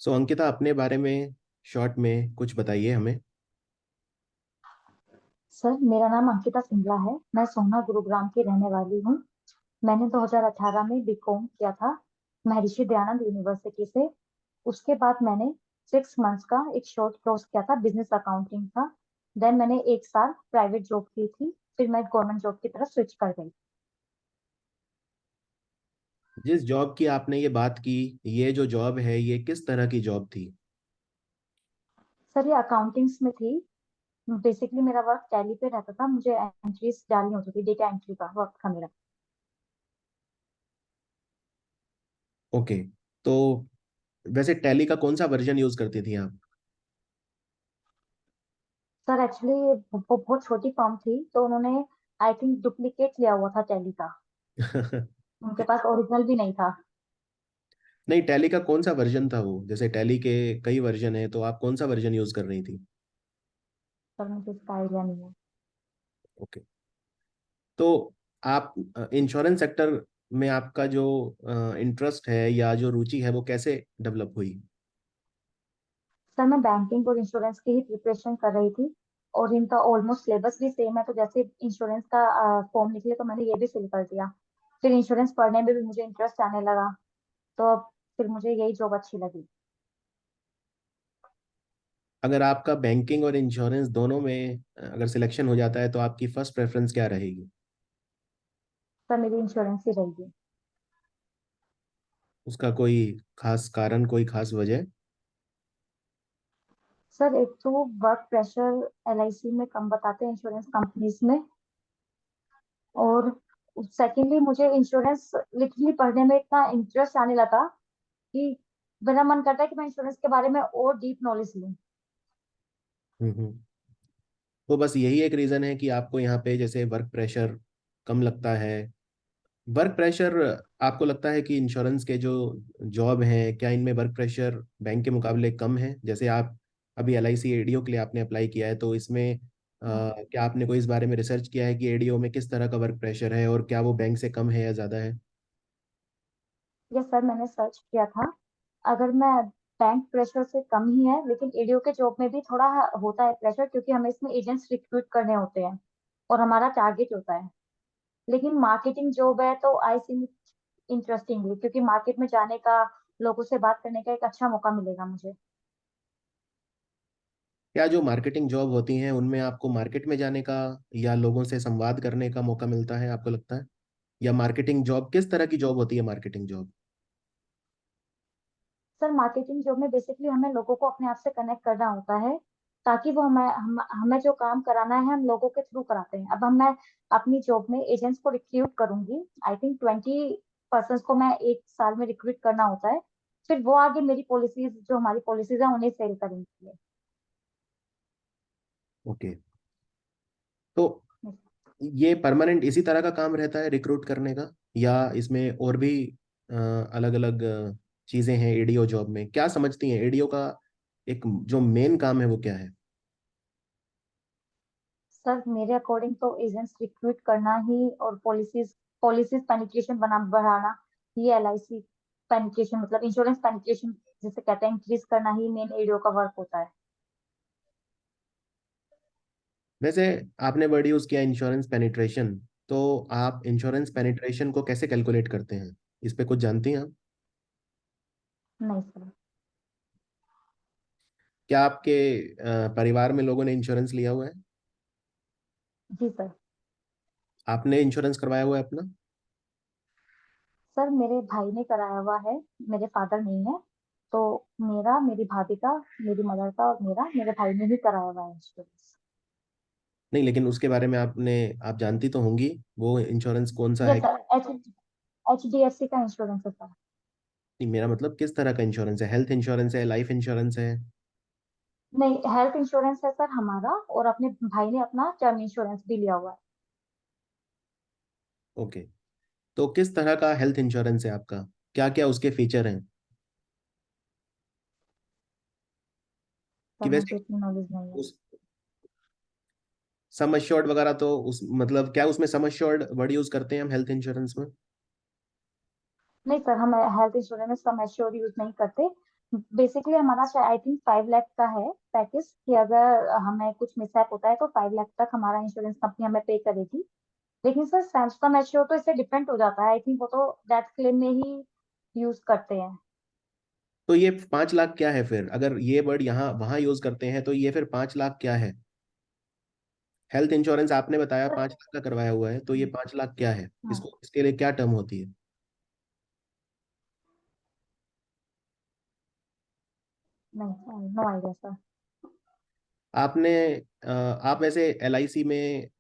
सो अंकिता, अपने बारे में शॉर्ट में कुछ बताइए हमें। सर, मेरा नाम अंकिता सिंगला है। मैं सोहना गुरुग्राम की रहने वाली हूँ। मैंने 2018 में बीकॉम किया था महर्षि दयानंद यूनिवर्सिटी से। उसके बाद मैंने 6 मंथ्स का एक शॉर्ट कोर्स किया था, बिजनेस अकाउंटिंग था। देन मैंने 1 साल प्राइवेट जॉब की थी। फिर मैं गवर्नमेंट जॉब की तरफ स्विच कर गई। जिस जॉब की आपने ये बात की, ये जो जॉब है ये किस तरह की जॉब थी? सर, ये अकाउंटिंग्स में थी। बेसिकली मेरा वर्क टैली पे रहता था। मुझे एंट्रीज डालनी होती थी, डेटा एंट्री का वर्क था मेरा। ओके। तो वैसे टैली का कौन सा वर्जन यूज करती थी आप? सर एक्चुअली बहुत छोटी फर्म थी, तो उन्होंने आई थिंक डुप्लीकेट लिया हुआ था टैली का। उनके पास ओरिजिनल भी नहीं था। नहीं, टैली का कौन सा वर्जन था वो? जैसे टैली के कई वर्जन है, तो आप कौन सा वर्जन यूज कर रही थी? सर मुझे इसका आइडिया नहीं है। ओके। तो आप इंश्योरेंस सेक्टर में आपका जो इंटरेस्ट है या जो रुचि है वो कैसे डेवलप हुई? सर मैं बैंकिंग और इंश्योरेंस की ही प्रिपरेशन कर रही थी। और इनका ऑलमोस्ट सिलेबस भी सेम है, तो जैसे इंश्योरेंस का फॉर्म निकले तो मैंने ये भी फिल कर दिया। फिर इंश्योरेंस पढ़ने में भी मुझे इंटरेस्ट आने लगा। तो अब फिर मुझे यही जॉब अच्छी लगी। अगर आपका बैंकिंग और इंश्योरेंस दोनों में अगर सिलेक्शन हो जाता है तो आपकी फर्स्ट प्रेफरेंस क्या रहेगी? सर मेरी इंश्योरेंस ही रहेगी। उसका कोई खास कारण, कोई खास वजह? सर एक तो वर्क प्रेशर एलआईसी में कम बताते हैं, इंश्योरेंस कंपनीज में। और सेकेंडली मुझे इंश्योरेंस लिटरली पढ़ने में इतना इंटरेस्ट आने लगा कि मेरा मन करता है कि मैं इंश्योरेंस के बारे में और डीप नॉलेज लूं। हम्म। तो बस यही एक रीजन है कि आपको यहाँ पे जैसे वर्क प्रेशर कम लगता है? वर्क प्रेशर आपको लगता है कि इंश्योरेंस के जो जॉब हैं, क्या इनमें वर्क प्रेशर बैंक के मुकाबले कम है? जैसे आप अभी एल आई सी एडीओ के लिए आपने अप्लाई किया है, तो इसमें क्या आपने कोई इस बारे में रिसर्च किया है कि एडीओ में किस तरह का वर्क प्रेशर है और क्या वो बैंक से कम है या ज़्यादा है? यस सर, मैंने सर्च किया था। अगर मैं बैंक प्रेशर से कम ही है, लेकिन एडीओ के जॉब में भी थोड़ा होता है प्रेशर, क्योंकि हमें इसमें एजेंट्स रिक्रूट करने होते हैं और हमारा टारगेट होता है। लेकिन मार्केटिंग जॉब है तो आई थिंक इंटरेस्टिंगली, क्योंकि मार्केट में जाने का, लोगों से बात करने का एक अच्छा मौका मिलेगा मुझे। क्या जो मार्केटिंग जॉब होती हैं उनमें आपको मार्केट में जाने का या लोगों से संवाद करने का मौका मिलता है, आपको लगता है? या मार्केटिंग जॉब किस तरह की जॉब होती है, marketing job? Sir marketing job में बेसिकली हमें लोगों को अपने आप से कनेक्ट करना होता है, ताकि वो हमें जो काम कराना है हम लोगों के थ्रू कराते हैं। अब मैं अपनी जॉब में एजेंट्स को रिक्रूट करूंगी। आई थिंक 20 पर्सन को मैं 1 साल में रिक्रूट करना होता है। फिर वो आगे मेरी पॉलिसीज, जो हमारी पॉलिसीज है, उन्हें सेल करेंगे। ओके। तो ये परमानेंट इसी तरह का काम रहता है रिक्रूट करने का, या इसमें और भी अलग अलग चीजें हैं? एडीओ जॉब में क्या समझती हैं? एडीओ का एक जो मेन काम है वो क्या है? सर मेरे अकॉर्डिंग तो एजेंट्स रिक्रूट करना ही, और पॉलिसीज पॉलिसीज पेनिट्रेशन बना बढ़ाना, ये एलआईसी पेनिट्रेशन मतलब इंश्योरेंस पेनिट्रेशन जिसे कहते हैं, इंक्रीज करना ही मेन एडीओ का वर्क होता है। वैसे आपने वर्ड यूज किया इंश्योरेंस पेनिट्रेशन, तो आप इंश्योरेंस पेनिट्रेशन को कैसे कैलकुलेट करते हैं? इस पे कुछ जानती हैं आप? नहीं सर। क्या आपके परिवार में लोगों ने इंश्योरेंस लिया हुआ है? जी सर। आपने इंश्योरेंस करवाया हुआ है अपना? सर मेरे भाई ने कराया हुआ है, मेरे फादर नहीं है। तो मेरा, मेरी भाभी का, मेरी मदर का और मेरे भाई ने ही कराया हुआ है इंश्योरेंस। नहीं, लेकिन उसके बारे में आप जानती तो होंगी, वो इंश्योरेंस कौन सा यस है? सर, एचडीएफसी का इंश्योरेंस है सर। नहीं, मेरा मतलब किस तरह का इंश्योरेंस है? हेल्थ इंश्योरेंस है, लाइफ इंश्योरेंस है? नहीं, हेल्थ इंश्योरेंस है सर हमारा, और अपने भाई ने अपना टर्म इंश्योरेंस भी लिया हुआ है। ओके। तो किस तरह का हेल्थ इंश्योरेंस है आपका? क्या क्या उसके फीचर हैं? सर कि मुझे वैसे इतनी नॉलेज नहीं है। उस सम अश्योर्ड वगैरह, तो उस मतलब क्या उसमें सम अश्योर्ड वर्ड यूज करते हैं हम हेल्थ इंश्योरेंस में? नहीं सर, हम हेल्थ इंश्योरेंस में सम एश्योर यूज नहीं करते। बेसिकली हमारा आई थिंक 5 लाख का है पैकेज, कि अगर हमें कुछ मिसहैप होता है तो 5 लाख तक हमारा इंश्योरेंस कंपनी हमें पे करेगी। लेकिन सर सैमसंग एश्योर तो इससे डिफरेंट हो जाता है, आई थिंक वो तो डेथ क्लेम में ही यूज करते हैं। तो ये 5 लाख क्या है फिर? अगर ये वर्ड यहाँ वहां यूज करते हैं तो ये फिर 5 लाख क्या है? हेल्थ इंश्योरेंस आपने बताया सर 5 लाख का करवाया हुआ है, तो ये 5 लाख क्या है? हाँ, इसको इसके लिए क्या टर्म होती है? नहीं नो आइडिया सर। आपने आप वैसे LIC में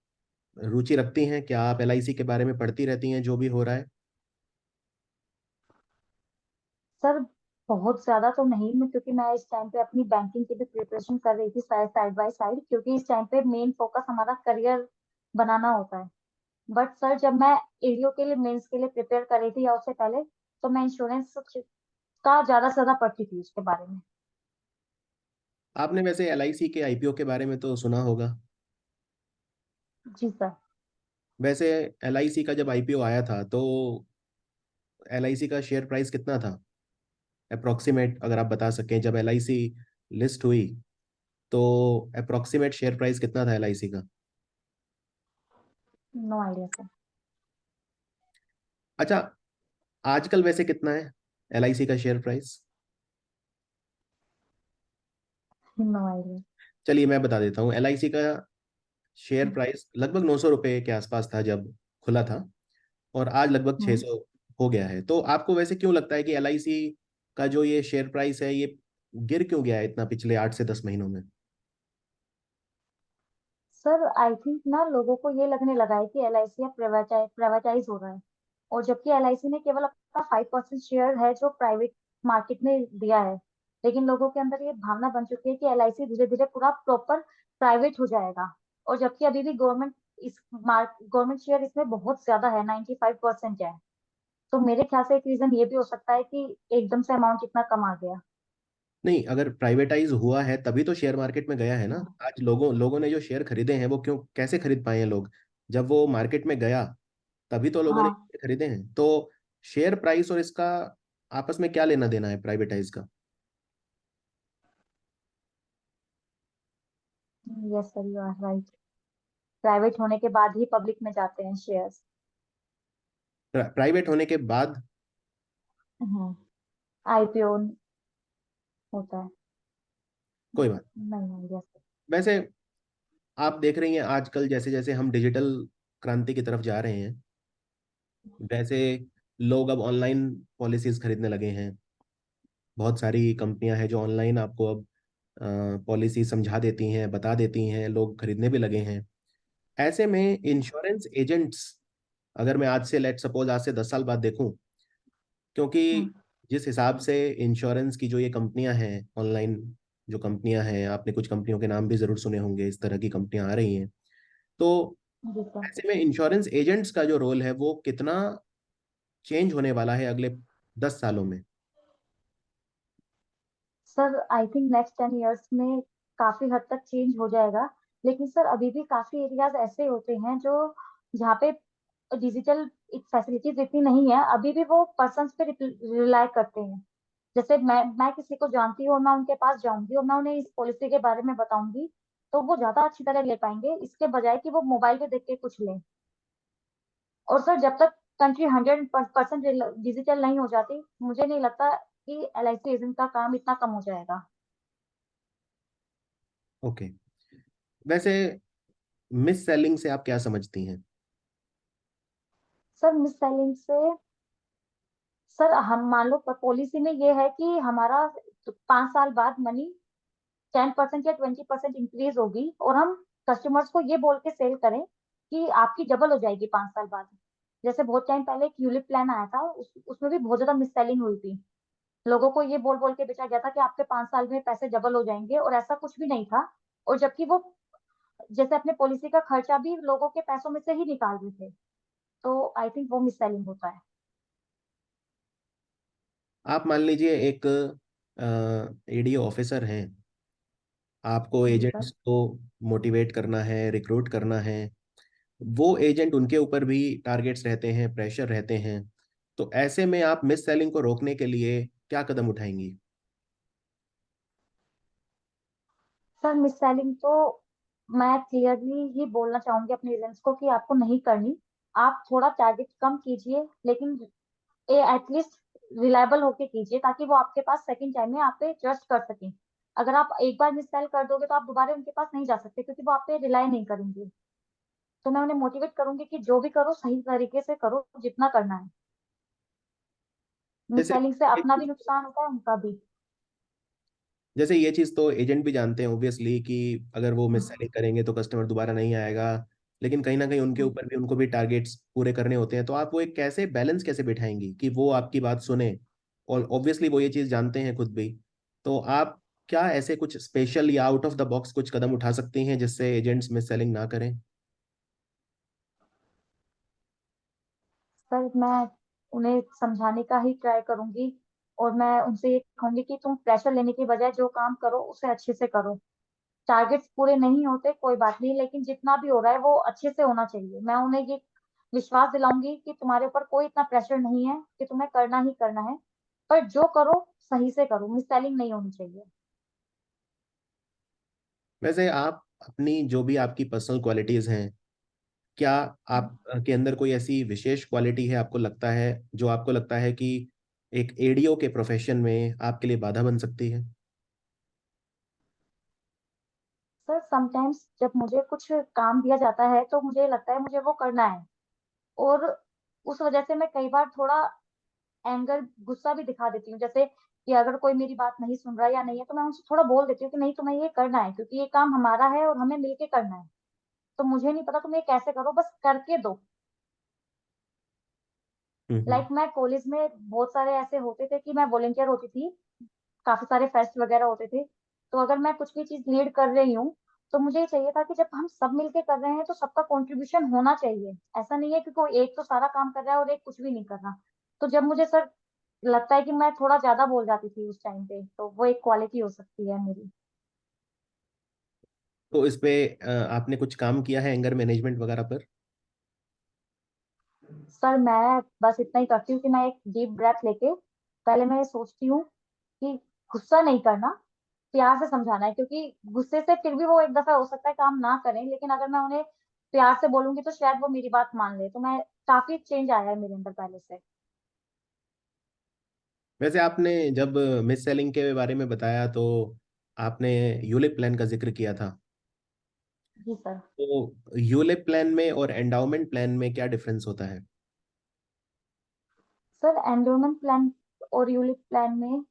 रुचि रखती हैं क्या? आप LIC के बारे में पढ़ती रहती हैं जो भी हो रहा है? सर बहुत ज्यादा तो नहीं, मैं क्योंकि मैं इस टाइम पे अपनी बैंकिंग की भी प्रिपरेशन कर रही थी साइड बाय साइड, क्योंकि इस टाइम पे मेन फोकस हमारा करियर बनाना होता है। बट सर जब मैं एडीओ के लिए मेंस के लिए प्रिपेयर कर रही थी या उससे पहले, तो मैं इंश्योरेंस का ज्यादा से ज्यादा पढ़ती थी उसके बारे में। आपने वैसे LIC के IPO के बारे में तो सुना होगा। जी सर। वैसे LIC का जब IPO आया था तो LIC का शेयर प्राइस कितना था अप्रोक्सीमेट, अगर आप बता सकें? जब LIC लिस्ट हुई तो अप्रोक्सीमेट शेयर प्राइस कितना था LIC का? No idea sir. अच्छा, आजकल वैसे कितना है LIC का शेयर प्राइस? No idea. चलिए मैं बता देता हूँ। LIC का शेयर प्राइस लगभग 900 रुपये के आसपास था जब खुला था, और आज लगभग छः हम्म। सौ हो गया है। तो आपको वैसे क्यों लगता है कि LIC का जो ये शेयर प्राइस है ये गिर क्यों गया है इतना पिछले 8 से 10 महीनों में? सर आई थिंक ना लोगों को ये लगने लगा है कि एलआईसी अब प्राइवेटाइज हो रहा है, और जबकि एलआईसी ने केवल अपना 5% शेयर है जो प्राइवेट मार्केट में दिया है। लेकिन लोगों के अंदर ये भावना बन चुकी है कि एलआईसी धीरे धीरे पूरा प्रॉपर प्राइवेट हो जाएगा, और जबकि अभी भी गवर्नमेंट शेयर इसमें बहुत ज्यादा है, 95% है। तो मेरे ख्याल से एक रीजन ये भी हो सकता है कि एकदम से अमाउंट इतना कम आ गया। नहीं, अगर प्राइवेटाइज हुआ है तभी तो शेयर मार्केट में गया है ना। आज लोगों लोगों ने जो शेयर खरीदे हैं वो क्यों कैसे खरीद पाए हैं लोग? जब वो मार्केट में गया तभी तो लोगों ने हाँ। शेयर खरीदे हैं। तो शेयर प्राइस और इसका आपस में क्या लेना देना है प्राइवेटाइज का? Yes sir, you are right. Private होने के बाद ही पब्लिक में जाते हैं शेयर्स। प्राइवेट होने के बाद? हाँ, आईपीओ होता है। कोई बात। नहीं नहीं, यस। वैसे आप देख रही हैं आजकल जैसे जैसे हम डिजिटल क्रांति की तरफ जा रहे हैं, वैसे लोग अब ऑनलाइन पॉलिसीज खरीदने लगे हैं। बहुत सारी कंपनियां हैं जो ऑनलाइन आपको अब पॉलिसी समझा देती हैं, बता देती हैं, लोग खरीदने भी लगे हैं। ऐसे में इंश्योरेंस एजेंट्स, अगर मैं आज से लेट सपोज आज से 10 साल बाद देखूं, क्योंकि हम्म। जिस हिसाब से इंश्योरेंस की जो ये कंपनियां हैं ऑनलाइन, जो कंपनियां हैं, आपने कुछ कंपनियों के नाम भी जरूर सुने होंगे, इस तरह की कंपनियां आ रही हैं। तो जी सर। ऐसे में इंश्योरेंस एजेंट्स का जो रोल है वो कितना चेंज होने वाला है अगले 10 सालों में? Sir I think next 10 years में काफी हद तक चेंज हो जाएगा। लेकिन सर अभी भी काफी एरियाज ऐसे होते हैं जो जहाँ पे डिजिटल फैसिलिटीज इतनी नहीं है, अभी भी वो पर्सन पे रिलाई करते हैं। जैसे मैं किसी को जानती हूँ और मैं उनके पास जाऊंगी और मैं उन्हें इस पॉलिसी के बारे में बताऊंगी, तो वो ज्यादा अच्छी तरह ले पाएंगे इसके बजाय कि वो मोबाइल पे देख के कुछ लें। और सर जब तक कंट्री 100% डिजिटल नहीं हो जाती, मुझे नहीं लगता कि एलआईसी एजेंट का काम इतना कम हो जाएगा। ओके। वैसे मिस सेलिंग से आप क्या समझती हैं? सर मिस सेलिंग से, सर हम मान लो पॉलिसी में ये है कि हमारा 5 साल बाद मनी 10% या 20% इंक्रीज होगी, और हम कस्टमर्स को ये बोल के सेल करें कि आपकी डबल हो जाएगी 5 साल बाद। जैसे बहुत टाइम पहले एक यूलिप प्लान आया था, उसमें भी बहुत ज्यादा मिस सेलिंग हुई थी। लोगों को ये बोल बोल के बेचा गया था कि आपके 5 साल में पैसे डबल हो जाएंगे, और ऐसा कुछ भी नहीं था। और जबकि वो जैसे अपने पॉलिसी का खर्चा भी लोगों के पैसों में से ही निकाल रहे थे। तो आई थिंक वो मिस सेलिंग होता है। आप मान लीजिए एक ADO ऑफिसर हैं, आपको जी सर। एजेंट्स को मोटिवेट करना है, रिक्रूट करना है। वो एजेंट, उनके ऊपर भी टारगेट्स रहते हैं, प्रेशर रहते हैं। तो ऐसे में आप मिस सेलिंग को रोकने के लिए क्या कदम उठाएंगी? सर मिस सेलिंग तो मैं क्लियरली ही बोलना चाहूंगी अपने एजेंट्स को कि आपको नहीं करनी। आप थोड़ा टारगेट कम कीजिए, लेकिन ये एटलीस्ट रिलायबल होके कीजिए, ताकि वो आपके पास सेकंड टाइम में आप पे ट्रस्ट कर सकें। अगर आप एक बार मिस सेल कर दोगे तो आप दोबारा उनके पास नहीं जा सकते, क्योंकि वो आप पे रिलाई नहीं करेंगे। तो मैं उन्हें मोटिवेट करूंगी कि जो भी करो सही तरीके से करो, जितना करना है। मिस जैसे सेलिंग से अपना भी नुकसान होता है, उनका भी। जैसे ये चीज़ तो एजेंट भी जानते हैं ऑब्वियसली कि अगर वो मिस हम्म, सेलिंग करेंगे तो कस्टमर दोबारा नहीं आएगा। लेकिन कहीं ना कहीं उनके हम्म। ऊपर भी उनको भी टारगेट्स पूरे करने होते हैं, तो आप वो एक कैसे बैलेंस कैसे बिठाएंगी कि वो आपकी बात सुने। और ऑब्वियसली वो ये चीज़ जानते हैं खुद भी। तो आप क्या ऐसे कुछ स्पेशल या आउट ऑफ द बॉक्स कुछ कदम उठा सकती हैं जिससे एजेंट्स मिस सेलिंग ना करें। सर मैं उन्हें समझाने का ही ट्राई करूंगी, और मैं उनसे ये कहूंगी कि तुम प्रेशर लेने की बजाय जो काम करो उसे अच्छे से करो। टारगेट्स पूरे नहीं होते कोई बात नहीं, लेकिन जितना भी हो रहा है वो अच्छे से होना चाहिए। मैं उन्हें ये विश्वास दिलाऊंगी कि तुम्हारे ऊपर कोई इतना प्रेशर नहीं है, कि तुम्हें करना ही करना है। पर जो करो सही से करो, मिस सेलिंग नहीं होनी चाहिए। वैसे आप अपनी जो भी आपकी पर्सनल क्वालिटीज़ हैं, क्या आप के अंदर कोई ऐसी विशेष क्वालिटी है आपको लगता है, जो आपको लगता है कि एक एडीओ के प्रोफेशन में आपके लिए बाधा बन सकती है। सर समटाइम्स जब मुझे कुछ काम दिया जाता है तो मुझे लगता है मुझे वो करना है, और उस वजह से मैं कई बार थोड़ा एंगर, गुस्सा भी दिखा देती हूँ। जैसे कि अगर कोई मेरी बात नहीं सुन रहा या नहीं है, तो मैं उनसे थोड़ा बोल देती हूँ कि नहीं, तुम्हें ये करना है, क्योंकि ये काम हमारा है और हमें मिलके करना है। तो मुझे नहीं पता तुम ये कैसे करो, बस करके दो। हम्म। लाइक मैं कॉलेज में बहुत सारे ऐसे होते थे कि मैं वॉलेंटियर होती थी, काफी सारे फेस्ट वगैरह होते थे। तो अगर मैं कुछ भी चीज लीड कर रही हूँ, तो मुझे ये चाहिए था कि जब हम सब मिलके कर रहे हैं तो सबका कंट्रीब्यूशन होना चाहिए। ऐसा नहीं है कि कोई एक तो सारा काम कर रहा है और एक कुछ भी नहीं कर रहा। तो जब मुझे सर लगता है कि मैं थोड़ा ज्यादा बोल जाती थी उस टाइम पे, तो वो एक क्वालिटी हो सकती है मेरी। तो इस पे आपने कुछ काम किया है एंगर मैनेजमेंट वगैरह पर। सर मैं बस इतना ही करती हूँ कि मैं एक डीप ब्रेथ लेके पहले मैं ये सोचती हूँ कि गुस्सा नहीं करना, प्यार से समझाना है। क्योंकि गुस्से से फिर भी वो एक दफा हो सकता है काम ना करें, लेकिन अगर मैं उन्हें प्यार से बोलूंगी तो शायद वो मेरी बात मान ले। तो मैं काफी चेंज आया है मेरे अंदर पहले से। वैसे आपने जब मिस सेलिंग के बारे में बताया तो आपने यूलिप प्लान का जिक्र किया था। जी सर। तो यूलिप प्लान में और एंडाउमेंट प्लान में क्या डिफरेंस होता है। सर एंडोमेंट प्लान और यूलिप प्लान में,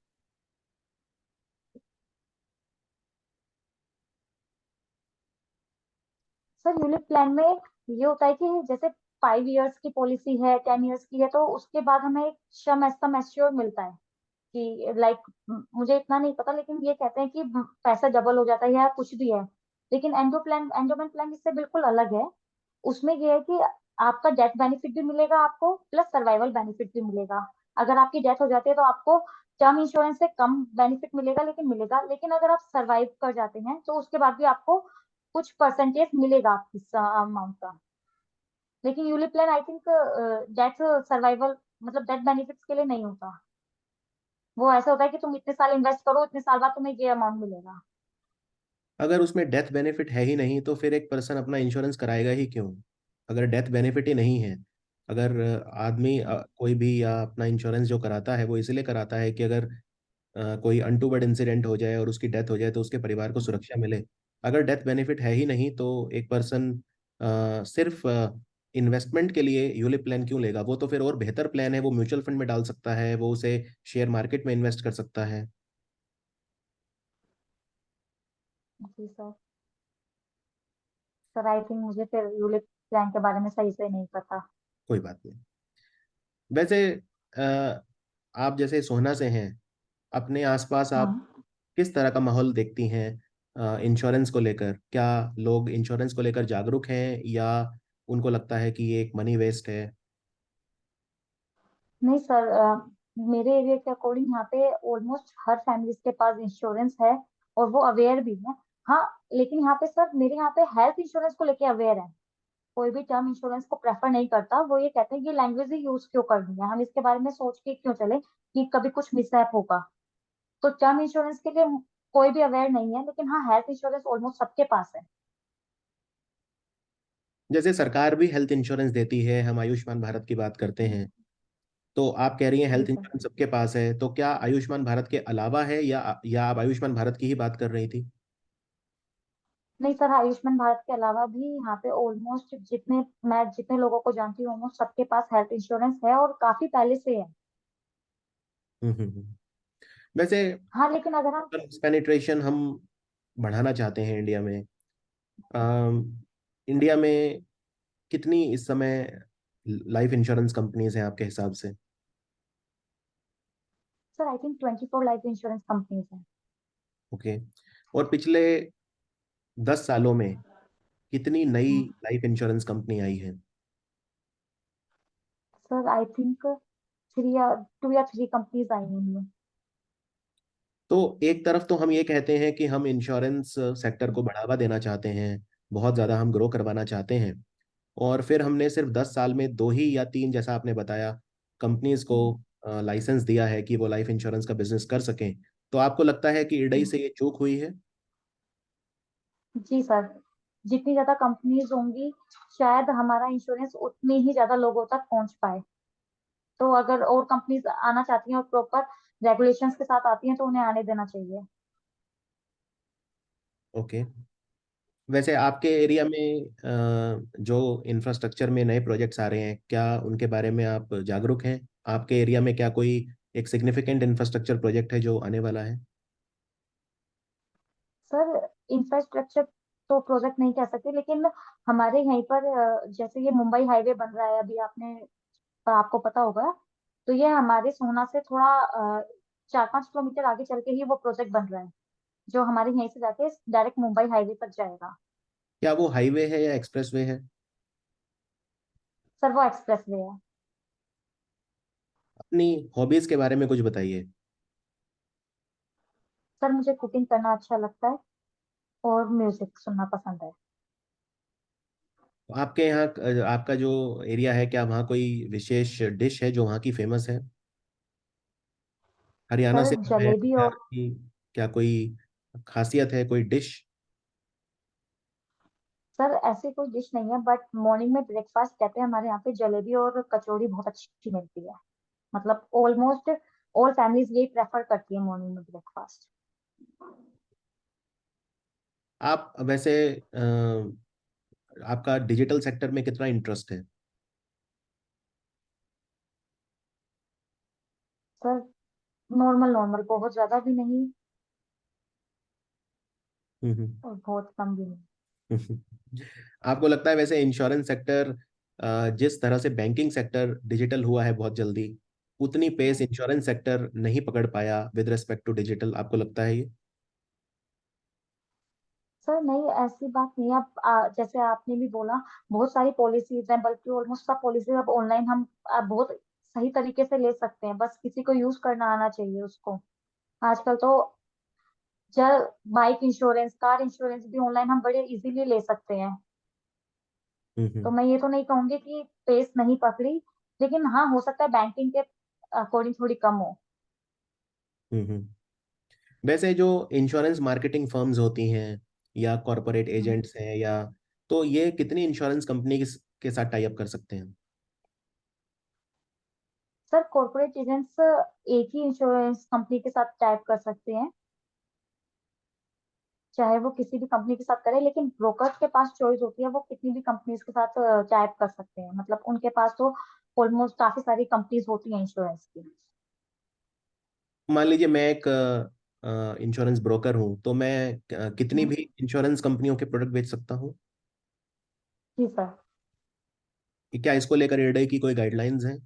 सर यूलिप प्लान में ये होता है कि जैसे 5 इयर्स की पॉलिसी है, 10 इयर्स की है, तो उसके बाद हमें एक सम एश्योर मिलता है कि लाइक, मुझे इतना नहीं पता, लेकिन ये कहते हैं कि पैसा डबल हो जाता है या कुछ भी है। लेकिन एंडोमेंट प्लान इससे बिल्कुल अलग है। उसमें ये है कि आपका डेथ बेनिफिट भी मिलेगा आपको, प्लस सर्वाइवल बेनिफिट भी मिलेगा। अगर आपकी डेथ हो जाती है तो आपको टर्म इंश्योरेंस से कम बेनिफिट मिलेगा, लेकिन मिलेगा। लेकिन अगर आप सर्वाइव कर जाते हैं तो उसके बाद भी आपको कुछ परसेंटेज मिलेगा आपकी अमाउंट का। लेकिन ULIP plan I think death survival, मतलब डेथ बेनिफिट्स के लिए नहीं होता। वो ऐसा होता है कि तुम इतने साल इन्वेस्ट करो, इतने साल बाद तुम्हें ये अमाउंट मिलेगा। अगर उसमें डेथ बेनिफिट है ही नहीं तो फिर एक पर्सन अपना इंश्योरेंस कराएगा ही क्यों। अगर डेथ बेनिफिट ही नहीं है, अगर आदमी कोई भी या अपना इंश्योरेंस जो कराता है वो इसलिए कराता है कि अगर कोई अनटूवर्ड इंसिडेंट हो जाए और उसकी डेथ हो जाए तो उसके परिवार को सुरक्षा मिले। अगर डेथ बेनिफिट है ही नहीं तो एक पर्सन सिर्फ इन्वेस्टमेंट के लिए यूलिप प्लान क्यों लेगा। वो तो फिर और बेहतर प्लान है, वो म्यूचुअल फंड में डाल सकता है, वो उसे शेयर मार्केट में इन्वेस्ट कर सकता है। जी सर। सर आई थिंक मुझे फिर यूलिप प्लान के बारे में सही से नहीं पता। कोई बात नहीं। वैसे अ, आप जैसे सोहना से हैं, अपने आसपास आप हम्म। किस तरह का माहौल देखती हैं इंश्योरेंस को लेकर। क्या लोग इंश्योरेंस को लेकर जागरूक हैं या उनको लगता है कि ये एक मनी वेस्ट है। नहीं सर, मेरे एरिया के अकॉर्डिंग यहाँ पे ऑलमोस्ट हर फैमिली के पास इंश्योरेंस है, और वो अवेयर भी है। हाँ, लेकिन यहाँ पे सर, मेरे यहाँ पे हेल्थ इंश्योरेंस को लेके अवेयर है। कोई भी टर्म इंश्योरेंस को प्रेफर नहीं करता। वो ये कहते हैं कि लैंग्वेज ही यूज क्यों करनी है, हम इसके बारे में सोच के क्यों चले कि कभी कुछ मिसहैप होगा। तो टर्म इंश्योरेंस के लिए कोई भी अवेयर नहीं है, लेकिन हाँ हेल्थ इंश्योरेंस ऑलमोस्ट सबके पास है। जैसे सरकार भी हेल्थ इंश्योरेंस देती है, हम आयुष्मान भारत की बात करते हैं, तो आप कह रही हैं जी हेल्थ सर। इंश्योरेंस सबके पास है, तो क्या आयुष्मान भारत के अलावा है, या आप आयुष्मान भारत की ही बात कर रही थी? नहीं सर, आयुष्मान भारत के अलावा भी यहाँ पे ऑलमोस्ट जितने लोगों को जानती हूँ ऑलमोस्ट सबके पास हेल्थ इंश्योरेंस है, और काफी पहले से है। वैसे हाँ लेकिन अगर हम पेनिट्रेशन हम बढ़ाना चाहते हैं इंडिया में। इंडिया में कितनी इस समय लाइफ इंश्योरेंस कंपनीज हैं आपके हिसाब से? Sir I think 24 life insurance companies हैं। ओके। और पिछले 10 सालों में कितनी नई हम्म। लाइफ इंश्योरेंस कंपनी आई है? सर आई थिंक 2 या 3 कंपनीज आई हैं। तो एक तरफ तो हम ये कहते हैं कि हम इंश्योरेंस सेक्टर को बढ़ावा देना चाहते हैं, बहुत ज़्यादा हम ग्रो करवाना चाहते हैं, और फिर हमने सिर्फ 10 साल में दो ही या तीन, जैसा आपने बताया, कंपनीज को लाइसेंस दिया है कि वो लाइफ इंश्योरेंस का बिजनेस कर सकें। तो आपको लगता है कि इडई से ये चूक हुई है? जी सर, जितनी ज्यादा कंपनीज होंगी शायद हमारा इंश्योरेंस उतनी ही ज्यादा लोगों तक पहुंच पाए। तो अगर और कंपनीज आना चाहती हैं और प्रॉपर रेगुलेशंस के साथ आती हैं तो उन्हें आने देना चाहिए। ओके। वैसे आपके एरिया में जो इंफ्रास्ट्रक्चर में नए प्रोजेक्ट्स आ रहे हैं, क्या उनके बारे में आप जागरूक हैं? आपके एरिया में क्या कोई एक सिग्निफिकेंट इंफ्रास्ट्रक्चर प्रोजेक्ट है जो आने वाला है? सर इंफ्रास्ट्रक्चर तो प्रोजेक्ट नहीं कह सकते, लेकिन हमारे यहीं पर जैसे ये मुंबई हाईवे बन रहा है अभी, आपको पता होगा। तो ये हमारे सोहना से थोड़ा 4-5 किलोमीटर आगे चल के ही वो प्रोजेक्ट बन रहा है, जो हमारे यहीं से जाके डायरेक्ट मुंबई हाईवे तक जाएगा। क्या वो हाईवे है या एक्सप्रेस वे है? सर वो एक्सप्रेस वे है। अपनी हॉबीज के बारे में कुछ बताइए। सर मुझे कुकिंग करना अच्छा लगता है और म्यूजिक सुनना पसंद है। आपके यहाँ आपका जो एरिया है, क्या वहाँ कोई विशेष डिश है जो वहाँ की फेमस है? हरियाणा सर से है जलेबी क्या और आपकी? क्या कोई खासियत है, कोई डिश? सर ऐसी कोई डिश नहीं है, बट मॉर्निंग में ब्रेकफास्ट कहते हैं हमारे यहाँ पे, जलेबी और कचौड़ी बहुत अच्छी मिलती है। मतलब ऑलमोस्ट ऑल फैमिलीज यही प्रेफर करती है मॉर्निंग में ब्रेकफास्ट। आप वैसे आपका डिजिटल सेक्टर में कितना इंटरेस्ट है? सर नॉर्मल नॉर्मल, बहुत ज्यादा भी नहीं हम्म। और बहुत कम भी नहीं। आपको लगता है वैसे इंश्योरेंस सेक्टर, जिस तरह से बैंकिंग सेक्टर डिजिटल हुआ है बहुत जल्दी, उतनी पेस इंश्योरेंस सेक्टर नहीं पकड़ पाया विद रिस्पेक्ट टू डिजिटल, आपको लगता है ये? सर नहीं, ऐसी बात नहीं है। अब जैसे आपने भी बोला, बहुत सारी पॉलिसीज हैं, बल्कि ऑलमोस्ट सब पॉलिसीज अब ऑनलाइन हम बहुत सही तरीके से ले सकते हैं, बस किसी को यूज करना आना चाहिए उसको। आजकल तो जब बाइक इंश्योरेंस, कार इंश्योरेंस भी ऑनलाइन हम बड़े इजीली ले सकते हैं। तो हम्म। मैं ये तो नहीं कहूंगी कि पेस नहीं पकड़ी, लेकिन हाँ हो सकता है बैंकिंग के अकॉर्डिंग थोड़ी कम हो। हम्म। वैसे जो इंश्योरेंस मार्केटिंग फर्म्स होती हैं या कॉरपोरेट हम्म। एजेंट्स हैं, या तो ये कितनी इंश्योरेंस कंपनी के साथ टाई अप कर सकते हैं? सर कॉर्पोरेट एजेंट्स एक ही इंश्योरेंस कंपनी के साथ टाइप कर सकते हैं, चाहे वो किसी भी कंपनी के साथ करे, लेकिन ब्रोकर्स के पास चॉइस होती है, वो कितनी भी कंपनीज के साथ टाइप कर सकते हैं। मतलब उनके पास तो ऑलमोस्ट काफी सारी कंपनीज होती हैं इंश्योरेंस की। मान लीजिए मैं एक इंश्योरेंस ब्रोकर हूँ, तो मैं कितनी हम्म। भी इंश्योरेंस कंपनियों के प्रोडक्ट बेच सकता हूँ? जी सर। कि क्या इसको लेकर एडे की कोई गाइडलाइंस हैं?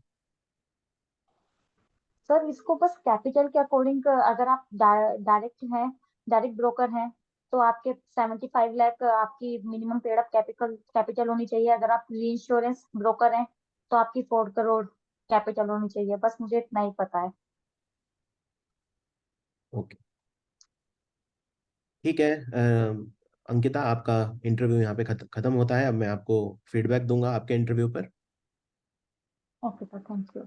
सर इसको बस कैपिटल के अकॉर्डिंग, अगर आप डायरेक्ट ब्रोकर हैं, तो आपके 75 लाख आपकी minimum paid up capital capital होनी चाहिए। अगर आप री इंश्योरेंस ब्रोकर हैं तो आपकी 4 करोड़ कैपिटल होनी चाहिए। बस मुझे इतना ही पता है। ओके, ठीक है। अंकिता, आपका इंटरव्यू यहाँ पे खत्म होता है। अब मैं आपको फीडबैक दूंगा आपके इंटरव्यू पर। Okay sir, thank you.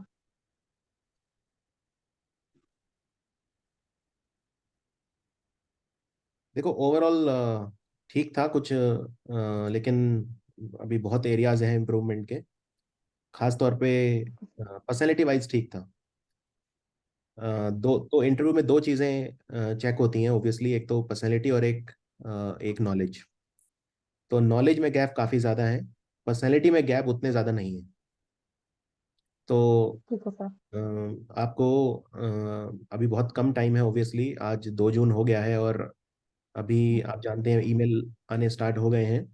देखो ओवरऑल ठीक था कुछ, लेकिन अभी बहुत एरियाज हैं इम्प्रूवमेंट के। खास तौर पे पर्सनैलिटी वाइज ठीक था। दो तो इंटरव्यू में दो चीज़ें चेक होती हैं ओब्वियसली, एक तो पर्सनैलिटी और एक नॉलेज। तो नॉलेज में गैप काफ़ी ज़्यादा है, पर्सनैलिटी में गैप उतने ज़्यादा नहीं है। तो ठीक है सर। आपको अभी बहुत कम टाइम है ओब्वियसली, आज 2 जून हो गया है, और अभी आप जानते हैं ईमेल आने स्टार्ट हो गए हैं।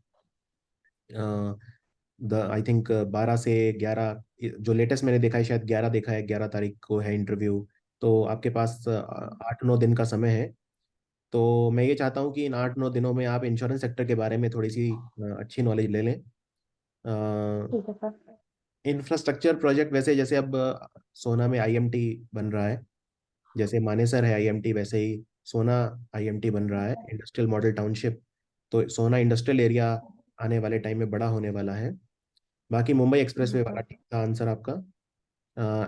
द आई थिंक 12 से 11, जो लेटेस्ट मैंने देखा है शायद 11 देखा है, 11 तारीख को है इंटरव्यू। तो आपके पास 8-9 दिन का समय है। तो मैं ये चाहता हूँ कि इन 8-9 दिनों में आप इंश्योरेंस सेक्टर के बारे में थोड़ी सी अच्छी नॉलेज ले लें। ठीक है सर। इंफ्रास्ट्रक्चर प्रोजेक्ट वैसे जैसे अब सोना में आईएमटी बन रहा है, जैसे मानेसर है आईएमटी, वैसे ही सोना आईएमटी बन रहा है, इंडस्ट्रियल मॉडल टाउनशिप। तो सोना इंडस्ट्रियल एरिया आने वाले टाइम में बड़ा होने वाला है। बाकी मुंबई जी एक्सप्रेसवे सर। वाला ठीक था आंसर आपका।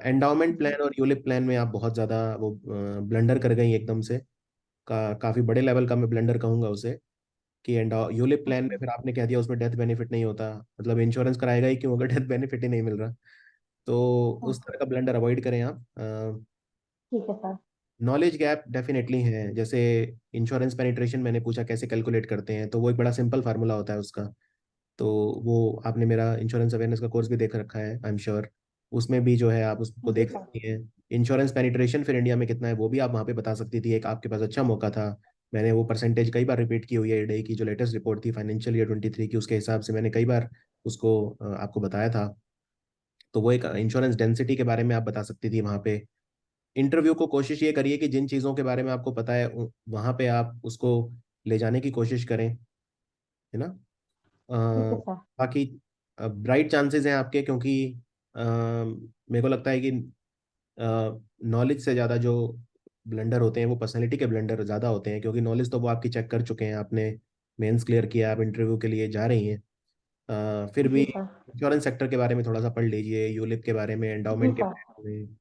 एंडाउमेंट जी। प्लान और यूलिप प्लान में आप बहुत ज़्यादा वो ब्लंडर कर गई एकदम से, काफ़ी बड़े लेवल का मैं ब्लंडर कहूंगा उसे। कि एंड यूलिप प्लान में ओके। फिर आपने कह दिया उसमें डेथ बेनिफिट नहीं होता, मतलब इंश्योरेंस कराएगा ही क्यों अगर डेथ बेनिफिट ही नहीं मिल रहा। तो उस ओके। तरह का ब्लंडर अवॉइड करें आप। ठीक है सर। नॉलेज गैप डेफिनेटली है, जैसे इंश्योरेंस पेनिट्रेशन मैंने पूछा कैसे कैलकुलेट करते हैं, तो वो एक बड़ा सिंपल फार्मूला होता है उसका। तो वो आपने मेरा इंश्योरेंस अवेयरनेस का कोर्स भी देख रखा है आई एम श्योर, उसमें भी जो है आप उसको जी देख सर। सकती हैं। इंश्योरेंस पेनिट्रेशन फिर इंडिया में कितना है वो भी आप वहाँ पे बता सकती थी, एक आपके पास अच्छा मौका था। मैंने वो परसेंटेज कई बार रिपीट की हुई है, डे की जो लेटेस्ट रिपोर्ट थी फाइनेंशियल ईयर 23 की, उसके हिसाब से मैंने कई बार उसको आपको बताया था। तो वो एक इंश्योरेंस डेंसिटी के बारे में आप बता सकती थी वहाँ पे। इंटरव्यू को कोशिश ये करिए कि जिन चीज़ों के बारे में आपको पता है वहाँ पे आप उसको ले जाने की कोशिश करें, है ना। ठीक है अ, सर। बाकी ब्राइट चांसेस हैं आपके, क्योंकि मेरे को लगता है कि नॉलेज से ज़्यादा जो ब्लंडर होते हैं वो पर्सनैलिटी के ब्लंडर ज़्यादा होते हैं, क्योंकि नॉलेज तो वो आपकी चेक कर चुके हैं, आपने मेंस क्लियर किया, आप इंटरव्यू के लिए जा रही हैं। फिर भी जी सर। इंश्योरेंस सेक्टर के बारे में थोड़ा सा पढ़ लीजिए, यूलिप के बारे में, जी एंडाउमेंट के सर। बारे में।